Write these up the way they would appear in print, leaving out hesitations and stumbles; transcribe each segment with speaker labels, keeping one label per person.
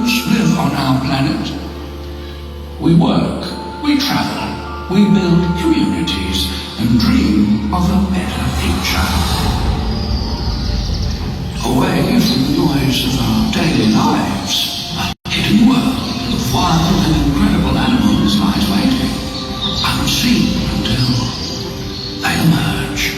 Speaker 1: animals live on our planet. We work, we travel, we build communities and dream of a better future. Away from the noise of our daily lives, a hidden world of wild and incredible animals lies waiting, unseen until they emerge.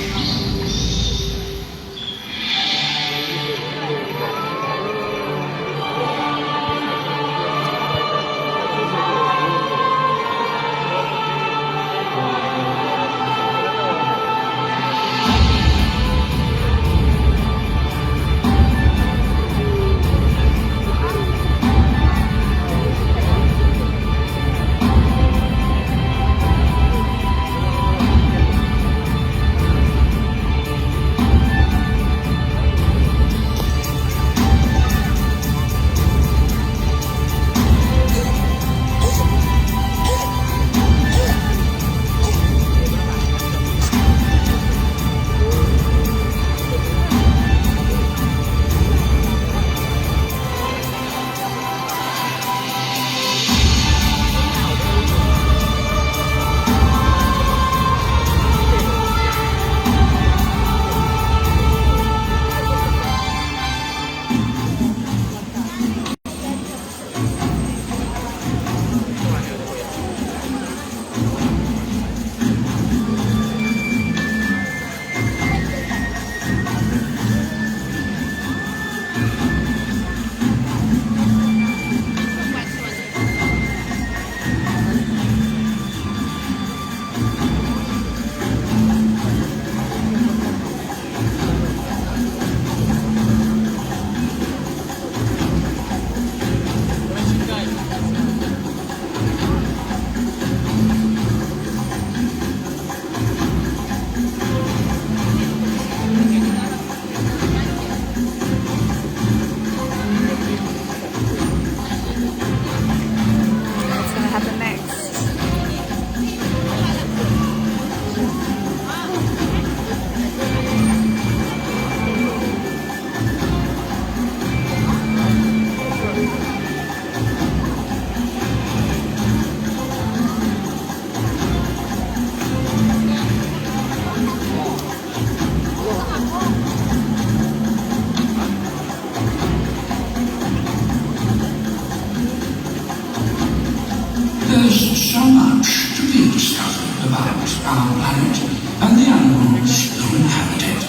Speaker 1: There's so much to be discovered about our planet and the animals who inhabit it.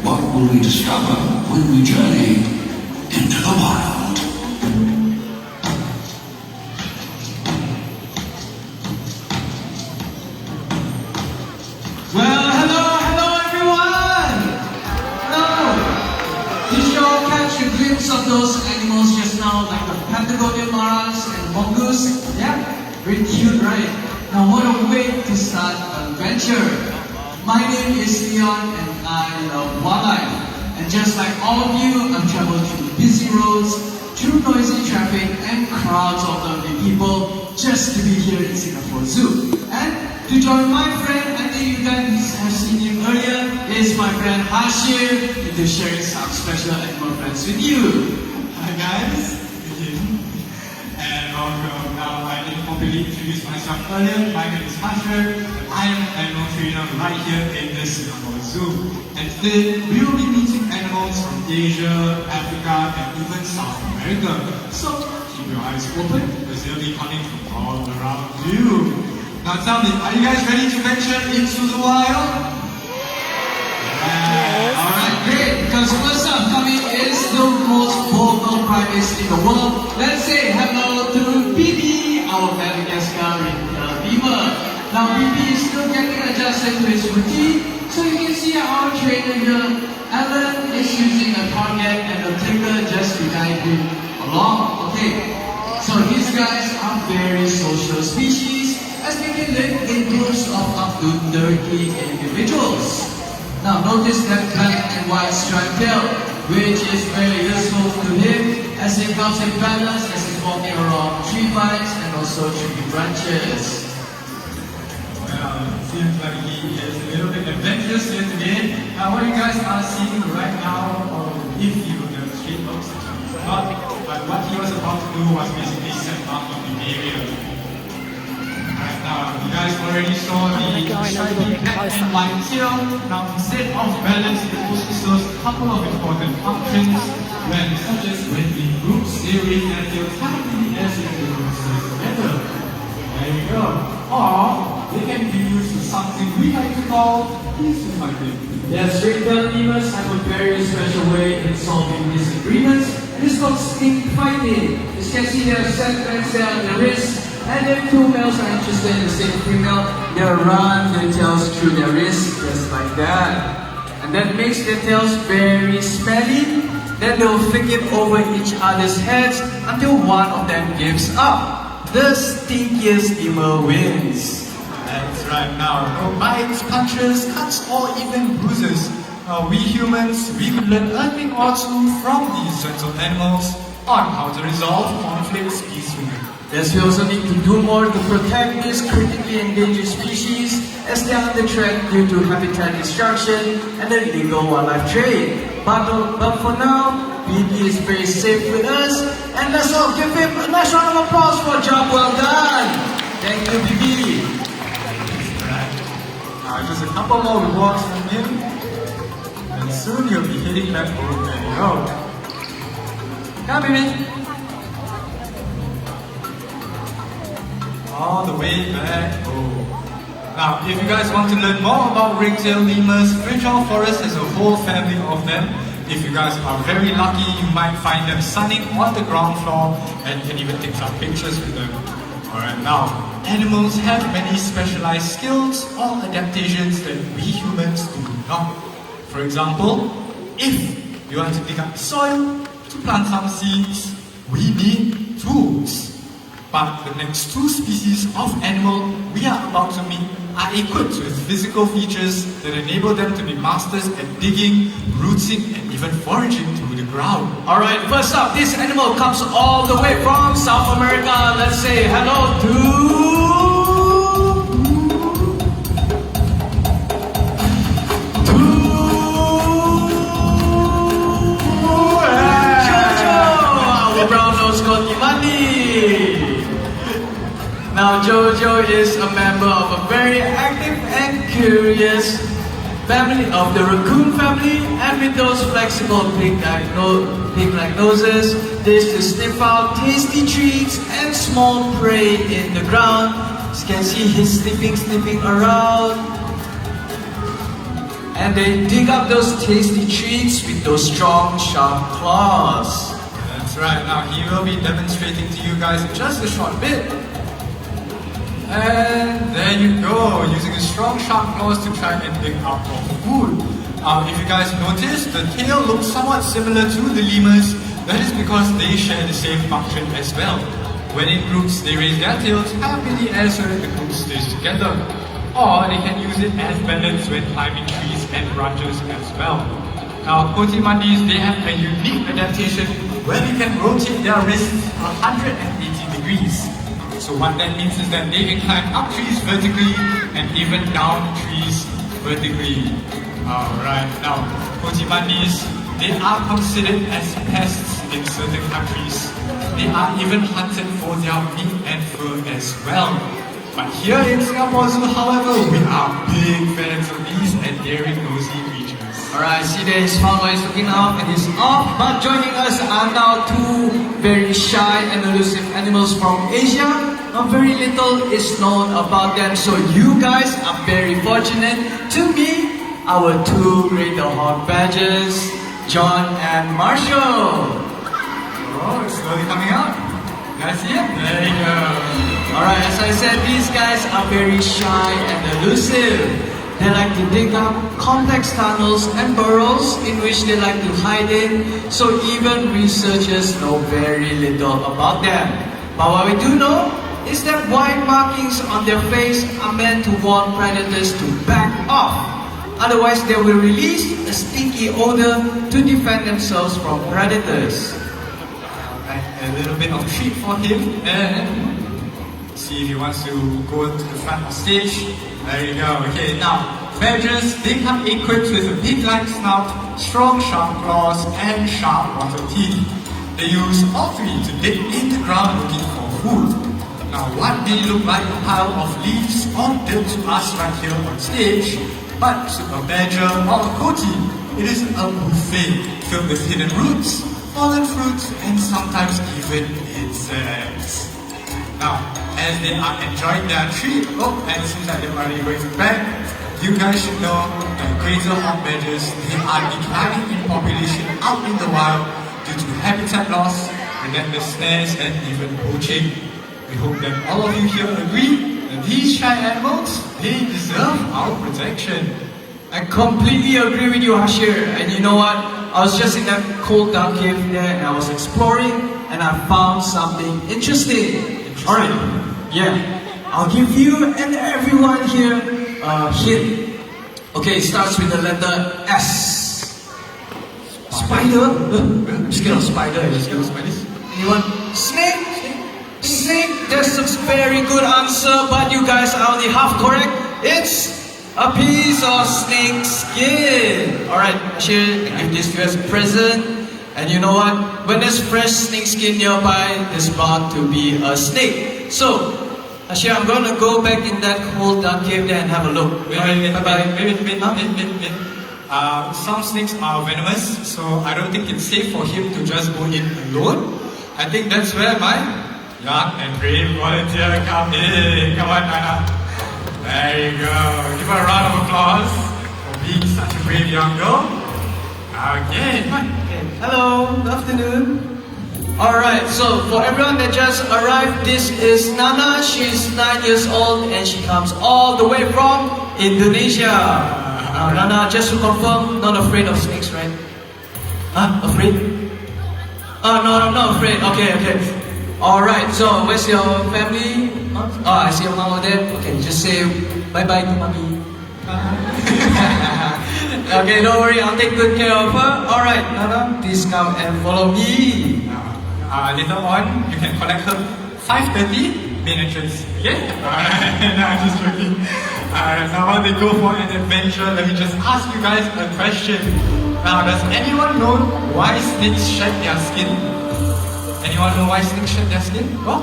Speaker 1: What will we discover when we journey into the wild?
Speaker 2: Well, hello everyone! Hello! Did you all catch a glimpse of those animals just now, like the Patagonian maras and mongoose? Yeah? Very cute, right? Now what a way to start an adventure! My name is Leon and I love wildlife. And just like all of you, I've traveled through busy roads, through noisy traffic and crowds of lovely people just to be here in Singapore Zoo. And to join my friend, I think you guys have seen him earlier, is my friend Hashir, into sharing some special animal friends with you.
Speaker 3: Hi guys, and welcome. Now I didn't properly introduce myself earlier. My name is Hashir. I am an animal trainer right here in the Singapore Zoo. And today we will be meeting animals from Asia, Africa, and even South America. So keep your eyes open because they'll be coming from all around you. Now tell me, are you guys ready to venture into the wild?
Speaker 2: Yeah. Alright, great. Because first up coming is the most vocal primates in the world. Let's say hello to Bibi, our Madagascar beaver. Now Bibi is still getting adjusted to his routine, so you can see our trainer here, Alan, is using a target and a ticker just to guide him along. Okay, so these guys are very social species, as they can live in groups of up to 30 individuals. Now notice that black and white striped tail, which is very useful to him as it helps him balance as he's walking around tree vines and also tree branches.
Speaker 3: Well, it seems like he is a little bit adventurous here today. What you guys are seeing right now, or if you will demonstrate, but what he was about about to do was basically set up of the area. Right now, you guys already saw the shiny neck and white tail. Now, instead of balance, it also serves a couple of important functions, such as when in groups, they raise their tails high in the air so they can serve together. There you go. Or they can be used for something we like to call peace fighting.
Speaker 2: Yes, ring-tailed lemurs have a very special way in solving disagreements, and it's called stink fighting. As you can see, there are segments there on the wrist, and if two males are interested in the same female, they'll run their tails through their wrists, just like that. And that makes their tails very smelly. Then they'll flick it over each other's heads until one of them gives up. The stinkiest lemur wins.
Speaker 3: That's right. Now, no bites, punches, cuts, or even bruises. We humans, we could learn a thing or two from these gentle animals on how to resolve conflicts peacefully.
Speaker 2: Yes, we also need to do more to protect these critically endangered species as they are under threat due to habitat destruction and illegal wildlife trade. But for now, BB is very safe with us, and let's all give him a nice round of applause for a job well done. Thank you, BB.
Speaker 3: Just a couple more rewards from him, and soon you'll be heading back home. There you go. Come, baby. All the way back home. Now, if you guys want to learn more about ring-tailed lemurs, Bridgewater Forest has a whole family of them. If you guys are very lucky, you might find them sunning on the ground floor, and you can even take some pictures with them. Alright, now, animals have many specialized skills or adaptations that we humans do not. For example, if you want to dig up soil to plant some seeds, we need tools. But the next two species of animal we are about to meet are equipped with physical features that enable them to be masters at digging, rooting, and even foraging through the ground.
Speaker 2: Alright, first up, this animal comes all the way from South America. Let's say hello to Jojo, our brown-nosed Kotimani. Now, Jojo is a member of a very active and curious family of the raccoon family, and with those flexible pig-like noses, they used to sniff out tasty treats and small prey in the ground. As you can see, he's sniffing around. And they dig up those tasty treats with those strong, sharp claws.
Speaker 3: That's right. Now, he will be demonstrating to you guys in just a short bit. And there you go, using his strong sharp claws to try and dig out more food. If you guys notice, the tail looks somewhat similar to the lemurs. That is because they share the same function as well. When in groups, they raise their tails happily as so that the group stays together. Or they can use it as balance when climbing trees and branches as well. Now, Kotimandis, they have a unique adaptation where they can rotate their wrists 180 degrees. So what that means is that they can climb up trees vertically and even down trees vertically. Alright, now Kotimandis, they are considered as pests in certain countries. They are even hunted for their meat and fur as well. But here in SingaporeZoo, however, we are big fans of these and daring nosy creatures.
Speaker 2: Alright, see there his father is looking up and he's off. But joining us are now two very shy and elusive animals from Asia. Very little is known about them, so you guys are very fortunate to meet our two great hawk badgers, John and Marshall.
Speaker 3: Oh, it's slowly coming out. You guys see it? There you go.
Speaker 2: Alright, as I said, these guys are very shy and elusive. They like to dig up complex tunnels and burrows in which they like to hide in, so even researchers know very little about them. But what we do know is that white markings on their face are meant to warn predators to back off. Otherwise, they will release a stinky odor to defend themselves from predators.
Speaker 3: A little bit of treat for him, and see if he wants to go to the front of stage. There you go. Okay, now, badgers, they come equipped with a pig-like snout, strong sharp claws, and sharp bottom teeth. They use all three to dig in the ground looking for food. Now what may look like a pile of leaves all dealt to us right here on stage, but to a badger or a coati, it is a buffet filled with hidden roots, fallen fruits, and sometimes even insects. Now, as they are enjoying their treat, and it seems like they're already going back, you guys should know that greater hawk badgers, they are declining in population out in the wild due to habitat loss, relentless snares, and even poaching. We hope that all of you here agree that these shy animals, they deserve our protection.
Speaker 2: I completely agree with you, Hashir. And you know what? I was just in that cold dark cave there and I was exploring and I found something interesting. Alright, yeah. I'll give you and everyone here a hint. Okay, it starts with the letter S. Spider? I'm scared of spider.
Speaker 3: You're scared of spiders?
Speaker 2: Anyone? Snake? Snake? That's a very good answer, but you guys are only half correct. It's a piece of snake skin. Alright, Ashir, I give this to you as a present. And you know what? When there's fresh snake skin nearby, there's bound to be a snake. So, Ashir, I'm gonna go back in that cold dark cave there and have a look.
Speaker 3: Wait. Some snakes are venomous, so I don't think it's safe for him to just go in alone. I think that's where my young and brave volunteer come in. Come on, Nana. There you go. Give her a round of applause for being such a brave young girl. Okay, come on.
Speaker 2: Hello, good afternoon. Alright, so for everyone that just arrived, this is Nana. She's 9 years old and she comes all the way from Indonesia. Nana, just to confirm, not afraid of snakes, right? Huh? Afraid? Oh, no, I'm not afraid. Okay. Alright, so where's your family? I see your mom over there. Okay, just say bye-bye to mommy. Okay, don't worry, I'll take good care of her. Alright, Nana, please come and follow me.
Speaker 3: Later on, you can collect her 5:30 main entrance. Okay? No, I'm just joking. Now while they go for an adventure, let me just ask you guys a question. Now, does anyone know why snakes shed their skin? Anyone know why snakes shed their skin? Well,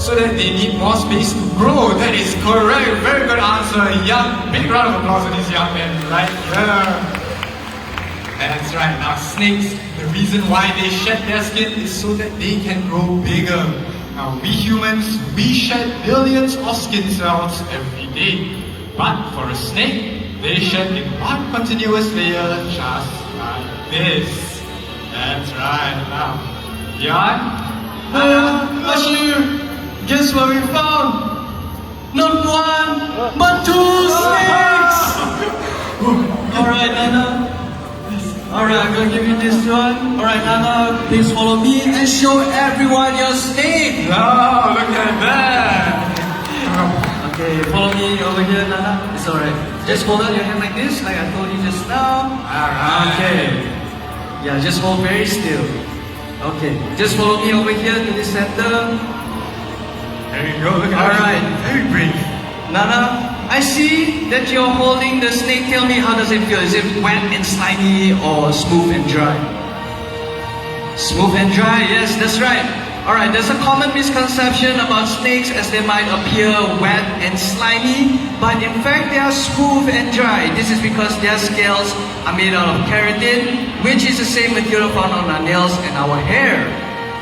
Speaker 3: so that they need more space to grow. That is correct. Very good answer. Young, big round of applause for this young man right here. That's right. Now snakes, the reason why they shed their skin is so that they can grow bigger. Now we humans, we shed billions of skin cells every day. But for a snake, they shed in one continuous layer just like this. That's right. Now, Yan,
Speaker 2: Ashir, guess what we found? Not one, but two snakes! Alright, Nana. Alright, I'm gonna give you this one. Alright, Nana, please follow me and show everyone your snake.
Speaker 3: oh, look at that.
Speaker 2: Okay, follow me over here, Nana. It's alright. Just hold out your hand like this, like I told you just now.
Speaker 3: Alright.
Speaker 2: Okay. Yeah, just hold very still. Okay, just follow me over here to the center.
Speaker 3: There you go, look at
Speaker 2: Alright.
Speaker 3: that. Very brave.
Speaker 2: Nana, I see that you're holding the snake. Tell me, how does it feel? Is it wet and slimy or smooth and dry? Smooth and dry, yes, that's right. Alright, there's a common misconception about snakes as they might appear wet and slimy, but in fact they are smooth and dry. This is because their scales are made out of keratin, which is the same material found on our nails and our hair.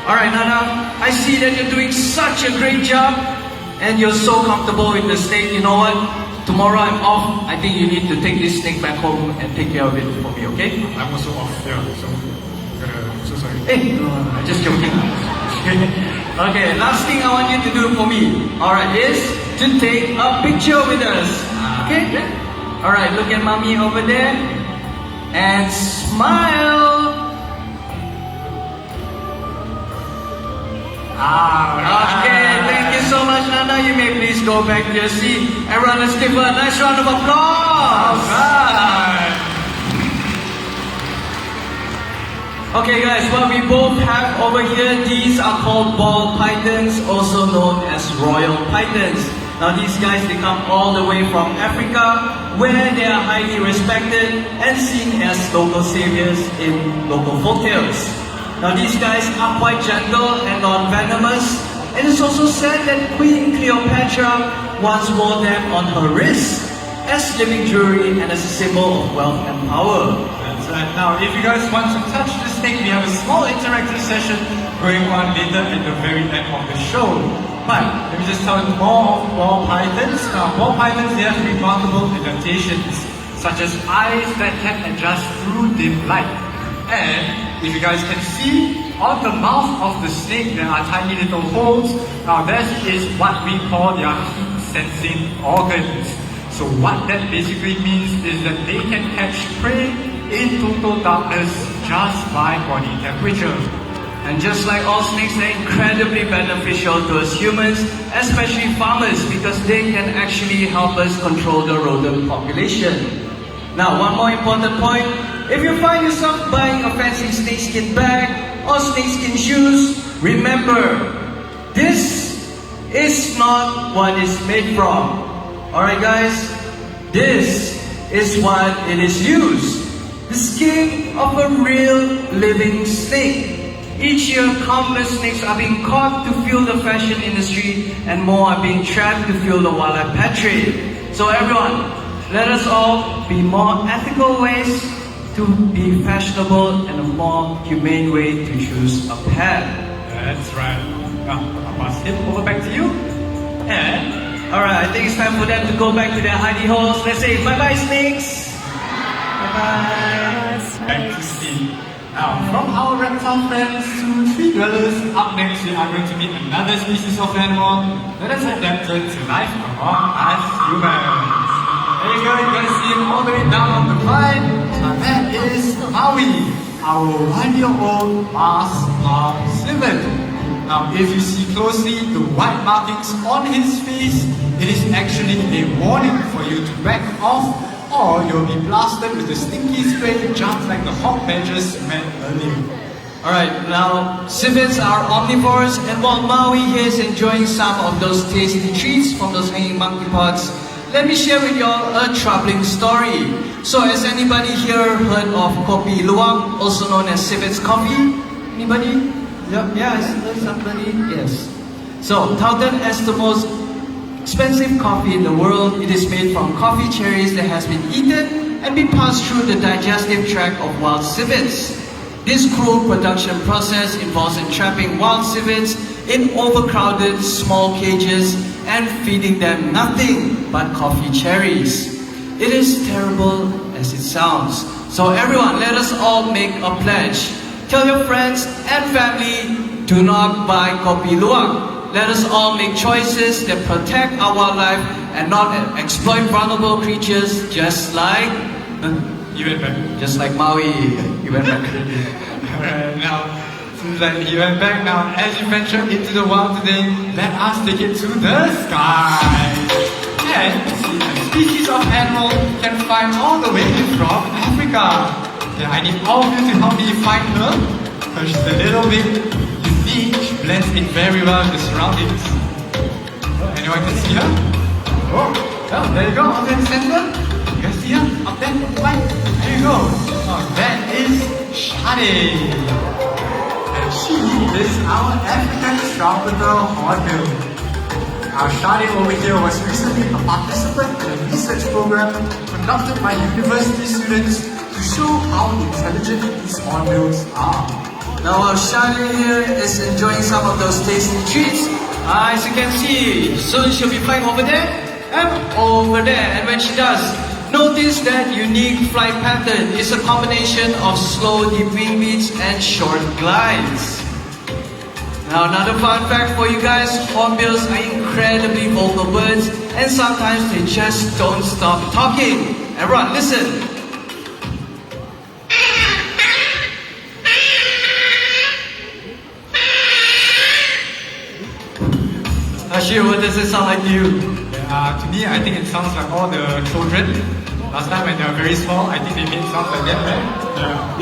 Speaker 2: Alright, Nana, I see that you're doing such a great job and you're so comfortable with the snake. You know what? Tomorrow I'm off. I think you need to take this snake back home and take care of it for me, okay?
Speaker 3: I'm also off, yeah, so I'm so sorry.
Speaker 2: Hey, no, I'm just joking. Okay, last thing I want you to do for me, alright, is to take a picture with us. Okay? Alright, look at mommy over there and smile. Okay, thank you so much, Nana. You may please go back to your seat. Everyone, let's give her a nice round of applause.
Speaker 3: Alright.
Speaker 2: Okay guys, what we both have over here, these are called ball pythons, also known as royal pythons. Now these guys, they come all the way from Africa, where they are highly respected and seen as local saviors in local folktales. Now these guys are quite gentle and non-venomous, and it's also said that Queen Cleopatra once wore them on her wrist as living jewelry and as a symbol of wealth and power.
Speaker 3: That's right. Now, if you guys want to touch the snake, we have a small interactive session going on later at the very end of the show. But let me just tell you more of ball pythons. Now, ball pythons, they have remarkable adaptations, such as eyes that can adjust through dim light. And if you guys can see, on the mouth of the snake, there are tiny little holes. Now, that is what we call their heat-sensing organs. So what that basically means is that they can catch prey in total darkness just by body temperature.
Speaker 2: And just like all snakes, they're incredibly beneficial to us humans, especially farmers, because they can actually help us control the rodent population. Now, one more important point. If you find yourself buying a fancy snakeskin bag or snakeskin shoes, remember, this is not what it's made from. Alright guys, this is what it is used. The skin of a real living snake. Each year, countless snakes are being caught to fuel the fashion industry, and more are being trapped to fuel the wildlife pet trade. So everyone, let us all be more ethical ways to be fashionable and a more humane way to choose a pet.
Speaker 3: That's right. Now, I'll pass it over back to you. And
Speaker 2: alright, I think it's time for them to go back to their hidey holes. Let's say bye-bye snakes! Bye-bye!
Speaker 3: back to Steve. Now, from our reptile friends to tree dwellers, up next we are going to meet another species of animal that is adapted to life among us humans. There you go, you're going to see him all the way down on the vine. Now that is Maui, our 1-year-old Mars palm civet. Now, if you see closely the white markings on his face, it is actually a warning for you to back off, or you'll be blasted with the stinky spray just like the hot badgers met earlier.
Speaker 2: Alright, now civets are omnivores, and while Maui here is enjoying some of those tasty treats from those hanging monkey pots, let me share with y'all a troubling story. So, has anybody here heard of kopi luwak, also known as civet's coffee? Anybody? Yep, yeah, somebody? Yes. So, touted as the most expensive coffee in the world, it is made from coffee cherries that has been eaten and been passed through the digestive tract of wild civets. This cruel production process involves entrapping wild civets in overcrowded small cages and feeding them nothing but coffee cherries. It is terrible as it sounds. So everyone, let us all make a pledge. Tell your friends and family, do not buy kopi luwak. Let us all make choices that protect our wildlife and not exploit vulnerable creatures just like...
Speaker 3: You went back.
Speaker 2: Just like Maui. You went back.
Speaker 3: Alright, now, since he went back now, as you venture into the wild today, let us take it to the sky. And a species of animal can find all the way from Africa. Yeah, I need all of you to help me find her, because she's a little bit unique. She blends in very well with the surroundings. Oh, anyone can see her? Oh, well, there you go, up in the center. You guys see her? Up there, right? There you go. Oh, that is Shade. And she is our African tropical hornbill. Our Shade over here was recently a participant in a research program conducted by university students to show how intelligent these hornbills are.
Speaker 2: Now while Shade here is enjoying some of those tasty treats, as you can see, soon she'll be flying over there and over there. And when she does, notice that unique flight pattern is a combination of slow deep wing beats and short glides. Now another fun fact for you guys, hornbills are incredibly vocal birds, and sometimes they just don't stop talking. Everyone listen. Ashir, what does it sound like to you?
Speaker 3: To me, I think it sounds like all the children. Last time when they were very small, I think they made sounds like that, right?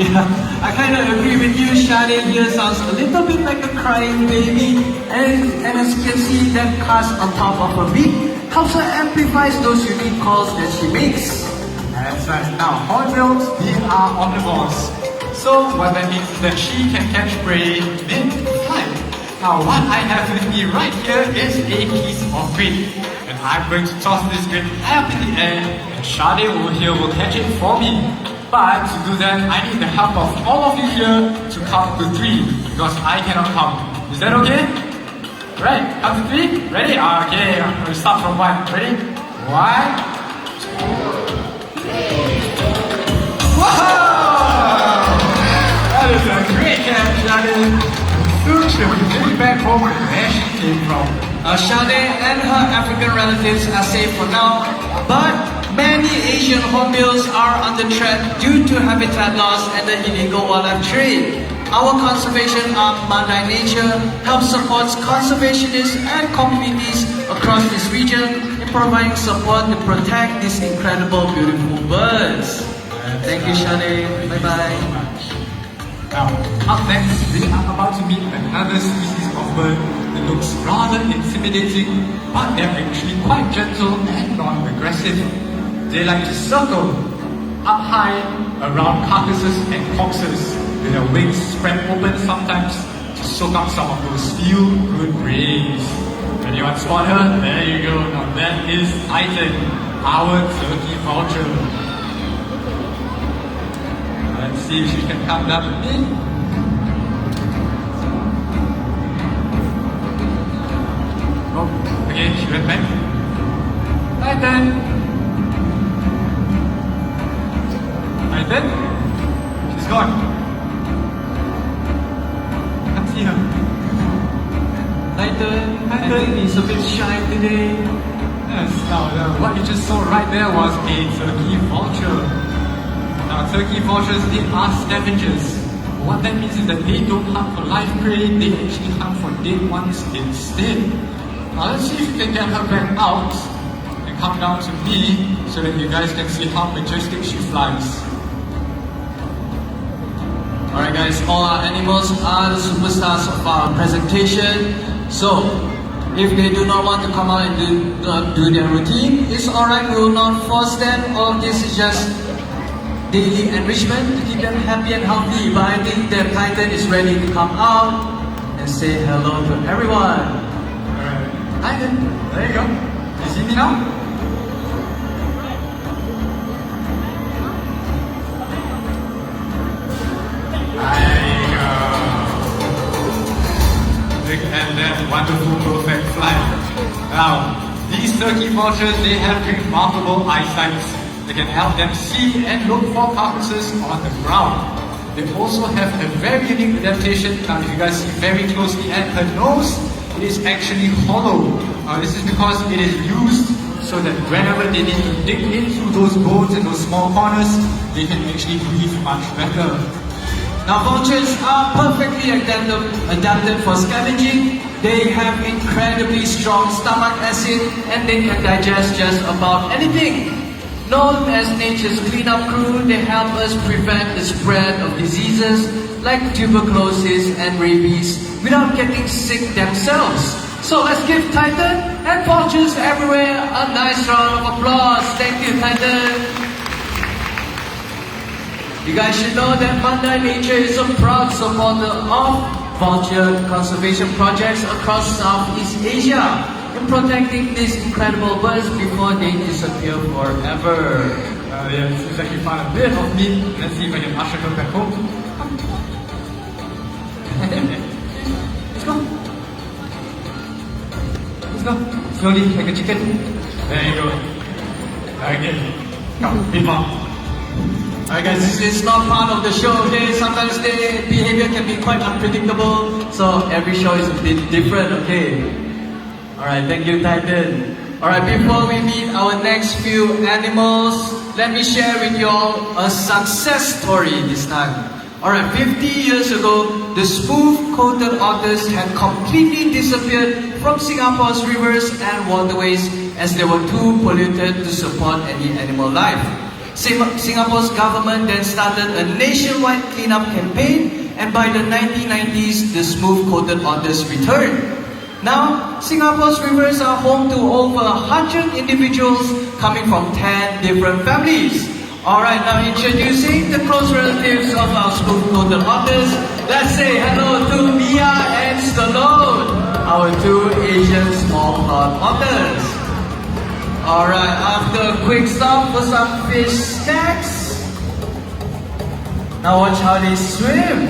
Speaker 2: Yeah, I kind of agree with you. Shade here sounds a little bit like a crying baby, and as you can see, that cast on top of her beak helps her amplify those unique calls that she makes.
Speaker 3: That's right. Now, hornbills, they are omnivores. So what that means is that she can catch prey mid-flight. Now, what I have with me right here is a piece of grit. And I'm going to toss this grit up in the air, and Sade over here will catch it for me. But to do that, I need the help of all of you here to count to 3, because I cannot count. Is that okay? Right, count to 3? Ready? Okay, we'll start from 1. Ready? 1, 2, 3. Whoa! That is a great catch, Sade. Soon she'll be getting back home where she came from.
Speaker 2: Sade and her African relatives are safe for now, but many Asian hornbills are under threat due to habitat loss and the illegal wildlife trade. Our conservation arm, Mandai Nature, helps support conservationists and communities across this region in providing support to protect these incredible, beautiful birds. Thank you, Sade. Bye-bye.
Speaker 3: Now, up next, we are about to meet another species of bird that looks rather intimidating, but they're actually quite gentle and non-aggressive. They like to circle up high around carcasses and corpses, with their wings spread open sometimes to soak up some of those feel-good rays. Anyone spot her? There you go. Now that is Titan, our turkey vulture. Let's see if she can come down with me. Oh, okay, she went back. Titan! Titan? She's gone. Can't see her.
Speaker 2: Titan, I think he's a bit shy today.
Speaker 3: Yes, now what you just saw right there was a turkey vulture. Now, turkey vultures, they are scavengers. What that means is that they don't hunt for live prey, they actually hunt for dead ones instead. Now, let's see if we can get her back out and come down to me so that you guys can see how majestic she flies.
Speaker 2: Alright guys, all our animals are the superstars of our presentation. So, if they do not want to come out and do their routine, it's alright, we will not force them. All this is just daily enrichment to keep them happy and healthy. But I think that Titan is ready to come out and say hello to everyone.
Speaker 3: Alright, Titan, there you go. You see me now? There you go. Look at that wonderful perfect flight. Now, these turkey vultures, they have remarkable eyesight. They can help them see and look for carcasses on the ground. They also have a very unique adaptation. Now, if you guys see very closely at her nose, it is actually hollow. This is because it is used so that whenever they need to dig in through those bones and those small corners, they can actually breathe much better.
Speaker 2: Now vultures are perfectly adapted for scavenging. They have incredibly strong stomach acid and they can digest just about anything. Known as nature's cleanup crew, they help us prevent the spread of diseases like tuberculosis and rabies without getting sick themselves. So let's give Titan and vultures everywhere a nice round of applause. Thank you, Titan. You guys should know that Mandai Nature is a proud supporter of vulture conservation projects across Southeast Asia in protecting these incredible birds before they disappear forever.
Speaker 3: Yeah, it seems like you found a bit of me. Let's see if I can usher her back home. Let's go. Let's go. Slowly, like a chicken. There you go. Okay. Come, be mom.
Speaker 2: Alright guys, this is not part of the show, okay? Sometimes their behavior can be quite unpredictable, so every show is a bit different, okay? Alright, thank you, Titan. Alright, before we meet our next few animals, let me share with you all a success story this time. Alright, 50 years ago, the smooth-coated otters had completely disappeared from Singapore's rivers and waterways as they were too polluted to support any animal life. Singapore's government then started a nationwide cleanup campaign, and by the 1990s, the smooth-coated otters returned. Now, Singapore's rivers are home to over 100 individuals coming from 10 different families. Alright, now introducing the close relatives of our smooth-coated otters. Let's say hello to Mia and Stallone, our two Asian small-clawed otters. Alright, after a quick stop for some fish snacks. Now watch how they swim.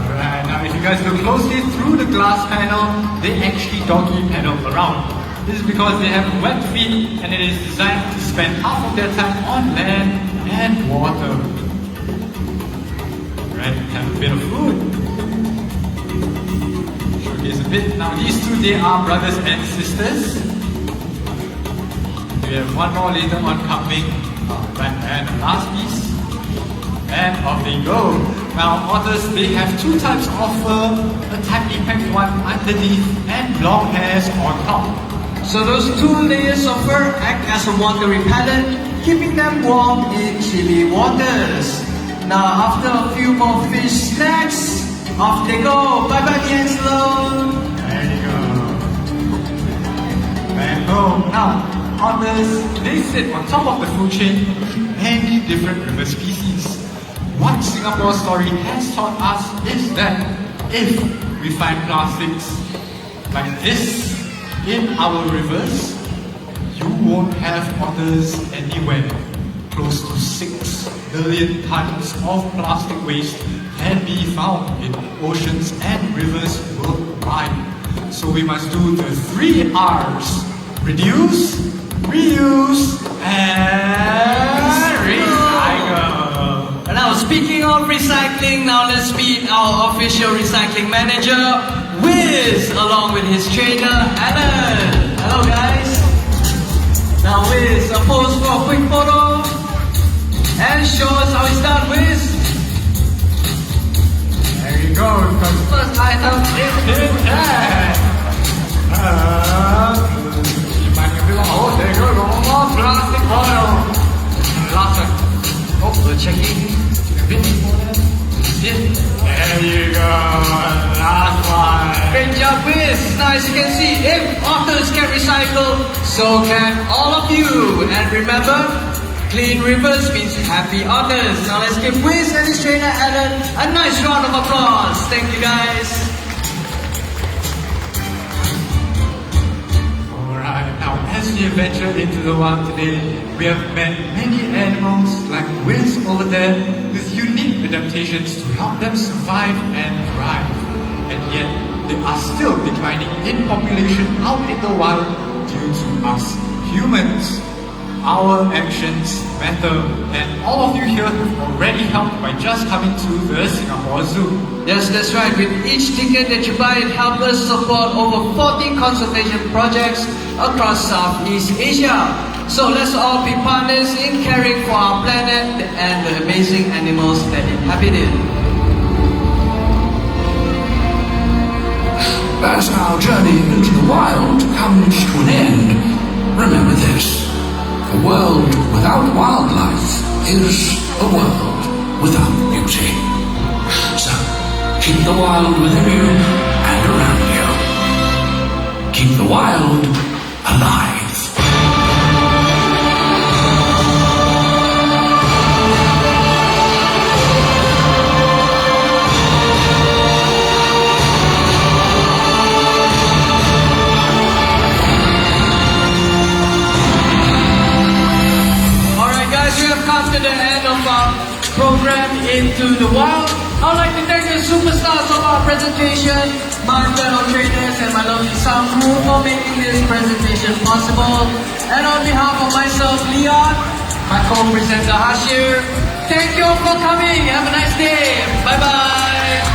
Speaker 3: Alright, now if you guys look closely through the glass panel, they actually doggy paddle around. This is because they have wet feet and it is designed to spend half of their time on land and water. Right, have a bit of food. Showcase a bit. Now these two, they are brothers and sisters. We have one more later on coming. Right, and the last piece. And off they go. Now otters, they have two types of fur, a tightly packed one underneath and long hairs on top.
Speaker 2: So those two layers of fur act as a water repellent, keeping them warm in chilly waters. Now after a few more fish snacks, off they go. Bye bye, Angelo.
Speaker 3: There you go. Back home. Now, otters, they sit on top of the food chain in many different river species. What Singapore story has taught us is that if we find plastics like this in our rivers, you won't have otters anywhere. Close to 6 billion tons of plastic waste can be found in oceans and rivers worldwide. So we must do the 3 R's: reduce, reuse, and recycle.
Speaker 2: And now speaking of recycling, now let's meet our official recycling manager, Wiz, along with his trainer, Alan. Hello guys. Now Wiz, a pose for a quick photo. And show us how it's done, Wiz.
Speaker 3: There you go, because first item is his head. You might be like, oh, there you go, more plastic bottle. Last one. Oh, we're checking. There you go, last one.
Speaker 2: Great job, Wiz. Now as you can see, if otters can recycle, so can all of you. And remember, clean rivers means happy otters. Now let's give Wiz and his trainer Alan a nice round of applause. Thank you guys.
Speaker 3: Alright, now as we venture into the wild today, we have met many animals like Wiz over there with unique adaptations to help them survive and thrive. And yet, they are still declining in population out in the wild due to us humans. Our actions matter, and all of you here have already helped by just coming to the Singapore Zoo.
Speaker 2: Yes, that's right. With each ticket that you buy, it helps us support over 40 conservation projects across Southeast Asia. So let's all be partners in caring for our planet and the amazing animals that inhabit it.
Speaker 1: As our journey into the wild comes to an end, remember this: a world without wildlife is a world without beauty. So, keep the wild within you and around you. Keep the wild alive.
Speaker 2: To the end of our program Into the Wild. I'd like to thank the superstars of our presentation, my fellow trainers and my lovely sound crew for making this presentation possible. And on behalf of myself, Leon, my co-presenter Hashir, thank you all for coming. Have a nice day. Bye bye.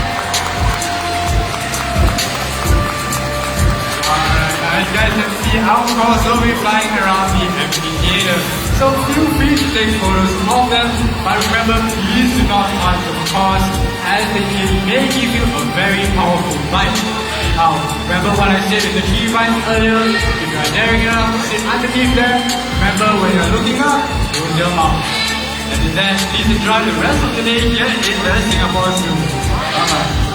Speaker 3: As you guys can see, our course will be flying around the amphitheater. So feel free to take photos of them, but remember, please do not touch the course, as they may give you a very powerful bite. Now, remember what I said in the tree vines earlier? If you are daring enough to sit underneath them, remember when you are looking up, close your mouth. And with that, please enjoy the rest of the day here in the Singapore Zoo. Bye-bye.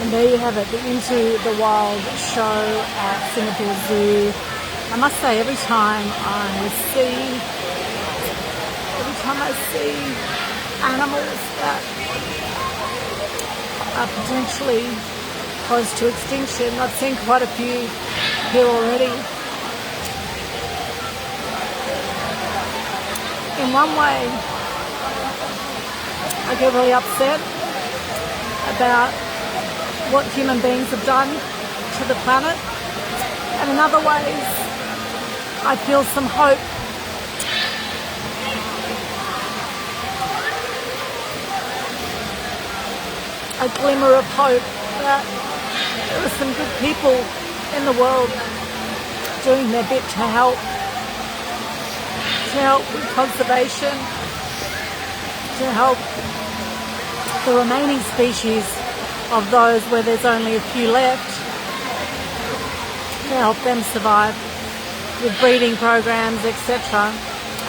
Speaker 4: And there you have it, the Into the Wild show at Singapore Zoo. I must say, every time I see animals that are potentially close to extinction, I've seen quite a few here already. In one way, I get really upset about what human beings have done to the planet, and in other ways I feel some hope. A glimmer of hope that there are some good people in the world doing their bit to help with conservation, to help the remaining species of those where there's only a few left, to help them survive with breeding programs, etc.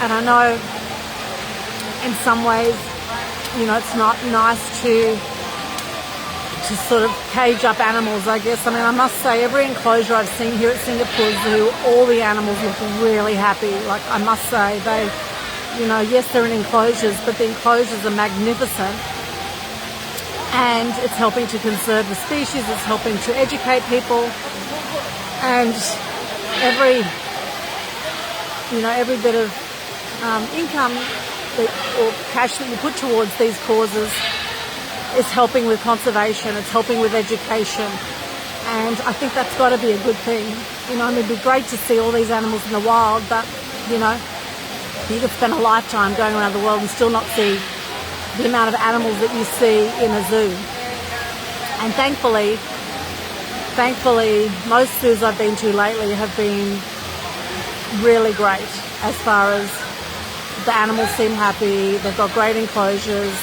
Speaker 4: And I know in some ways, it's not nice to sort of cage up animals, I guess. I mean, I must say, every enclosure I've seen here at Singapore Zoo, all the animals look really happy. Like, I must say, they, yes, they're in enclosures, but the enclosures are magnificent. And it's helping to conserve the species, it's helping to educate people, and every bit of income or cash that you put towards these causes is helping with conservation, it's helping with education, and I think that's got to be a good thing. It'd be great to see all these animals in the wild, but you could spend a lifetime going around the world and still not see the amount of animals that you see in a zoo. And thankfully, most zoos I've been to lately have been really great as far as the animals seem happy, they've got great enclosures,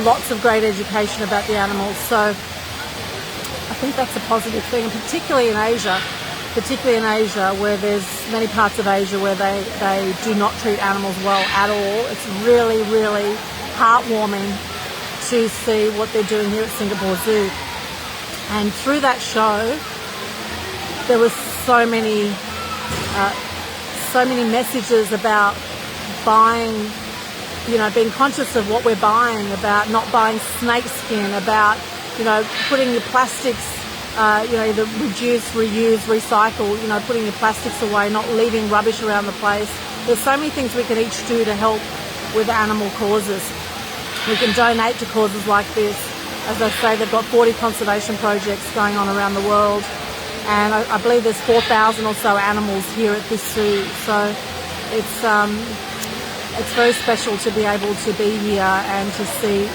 Speaker 4: lots of great education about the animals. So I think that's a positive thing, and particularly in Asia where there's many parts of Asia where they do not treat animals well at all. It's really, really heartwarming to see what they're doing here at Singapore Zoo. And through that show, there was so many messages about buying, being conscious of what we're buying, about not buying snake skin, about, putting your plastics, the reduce, reuse, recycle, putting your plastics away, not leaving rubbish around the place. There's so many things we can each do to help with animal causes. We can donate to causes like this. As I say, they've got 40 conservation projects going on around the world, and I believe there's 4,000 or so animals here at this zoo. So it's very special to be able to be here and to see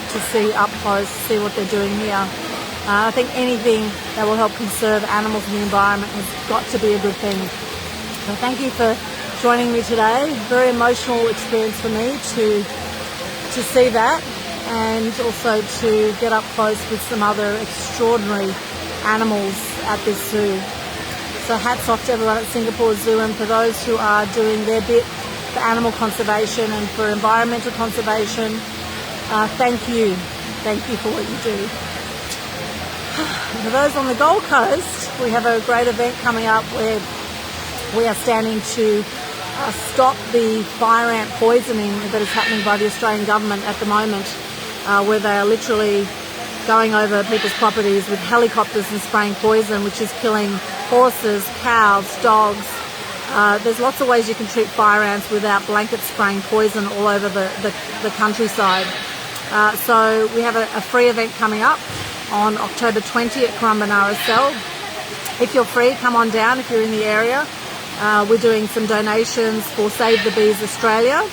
Speaker 4: up close, see what they're doing here. I think anything that will help conserve animals and the environment has got to be a good thing. So thank you for joining me today. Very emotional experience for me to see that, and also to get up close with some other extraordinary animals at this zoo. So hats off to everyone at Singapore Zoo, and for those who are doing their bit for animal conservation and for environmental conservation, thank you for what you do. For those on the Gold Coast, we have a great event coming up where we are standing to stop the fire ant poisoning that is happening by the Australian government at the moment, where they are literally going over people's properties with helicopters and spraying poison, which is killing horses, cows, dogs. There's lots of ways you can treat fire ants without blanket spraying poison all over the countryside. So we have a free event coming up on October 20 at Currumbin RSL. If you're free, come on down if you're in the area. We're doing some donations for Save the Bees Australia,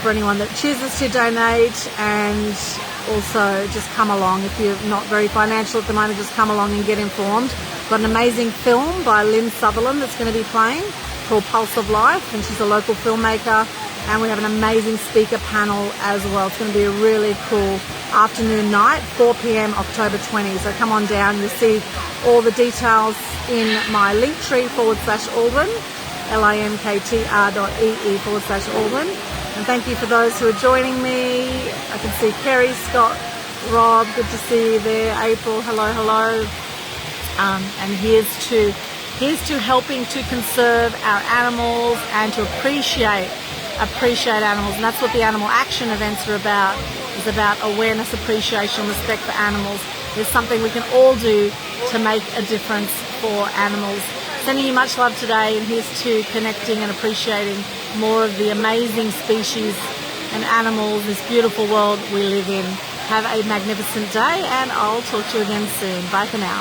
Speaker 4: for anyone that chooses to donate, and also just come along. If you're not very financial at the moment, just come along and get informed. Got an amazing film by Lynn Sutherland that's going to be playing called Pulse of Life, and she's a local filmmaker, and we have an amazing speaker panel as well. It's going to be a really cool afternoon night, 4 p.m. October 20. So come on down. You'll see all the details in my linktree/Aldrin, linktr.ee/Aldrin. And thank you for those who are joining me. I can see Kerry, Scott, Rob, good to see you there. April, hello, hello. And here's to helping to conserve our animals and to appreciate animals. And that's what the animal action events are about. It's about awareness, appreciation, respect for animals. There's something we can all do to make a difference for animals. Sending you much love today, and here's to connecting and appreciating more of the amazing species and animals, this beautiful world we live in. Have a magnificent day, and I'll talk to you again soon. Bye for now.